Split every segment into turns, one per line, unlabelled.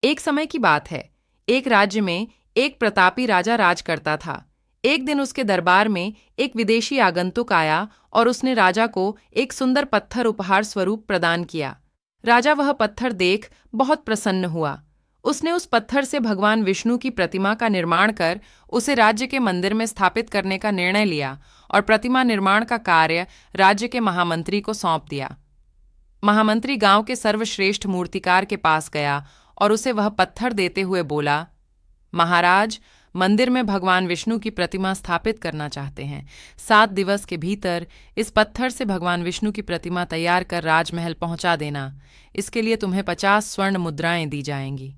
एक समय की बात है। एक राज्य में एक प्रतापी राजा राज करता था। एक दिन उसके दरबार में एक विदेशी आगंतुक आया और उसने राजा को एक सुंदर पत्थर उपहार स्वरूप प्रदान किया। राजा वह पत्थर देख बहुत प्रसन्न हुआ। उसने उस पत्थर से भगवान विष्णु की प्रतिमा का निर्माण कर उसे राज्य के मंदिर में स्थापित करने का निर्णय लिया और प्रतिमा निर्माण का कार्य राज्य के महामंत्री को सौंप दिया। महामंत्री गांव के सर्वश्रेष्ठ मूर्तिकार के पास गया और उसे वह पत्थर देते हुए बोला, महाराज, मंदिर में भगवान विष्णु की प्रतिमा स्थापित करना चाहते हैं। 7 दिवस के भीतर इस पत्थर से भगवान विष्णु की प्रतिमा तैयार कर राजमहल पहुंचा देना। इसके लिए तुम्हें 50 स्वर्ण मुद्राएं दी जाएंगी।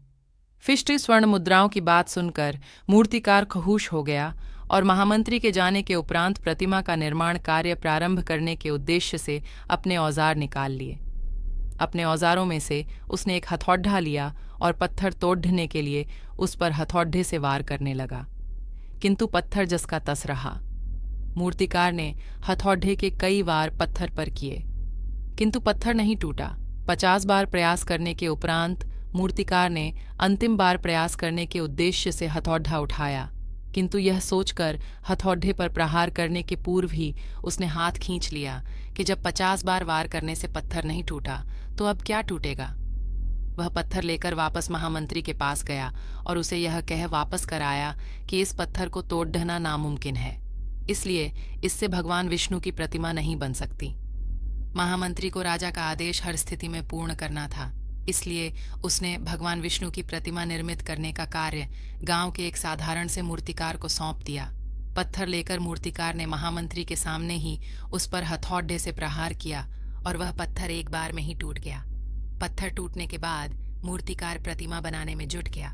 50 स्वर्ण मुद्राओं की बात सुनकर मूर्तिकार खुश हो गया और महामंत्री के जाने के उपरांत प्रतिमा का निर्माण कार्य प्रारंभ करने के उद्देश्य से अपने औजार निकाल लिए। अपने औजारों में से उसने एक हथौड़ा लिया और पत्थर तोड़ने के लिए उस पर हथौड़े से वार करने लगा, किंतु पत्थर जस का तस रहा। मूर्तिकार ने हथौड़े के कई वार पत्थर पर किए, किंतु पत्थर नहीं टूटा। 50 बार प्रयास करने के उपरांत मूर्तिकार ने अंतिम बार प्रयास करने के उद्देश्य से हथौड़ा उठाया, किंतु यह सोचकर हथौड़े पर प्रहार करने के पूर्व ही उसने हाथ खींच लिया कि जब 50 बार वार करने से पत्थर नहीं टूटा तो अब क्या टूटेगा। वह पत्थर लेकर वापस महामंत्री के पास गया और उसे यह कह वापस कराया कि इस पत्थर को तोड़ना नामुमकिन है, इसलिए इससे भगवान विष्णु की प्रतिमा नहीं बन सकती। महामंत्री को राजा का आदेश हर स्थिति में पूर्ण करना था, इसलिए उसने भगवान विष्णु की प्रतिमा निर्मित करने का कार्य गांव के एक साधारण से मूर्तिकार को सौंप दिया। पत्थर लेकर मूर्तिकार ने महामंत्री के सामने ही उस पर हथौड़े से प्रहार किया और वह पत्थर एक बार में ही टूट गया। पत्थर टूटने के बाद मूर्तिकार प्रतिमा बनाने में जुट गया।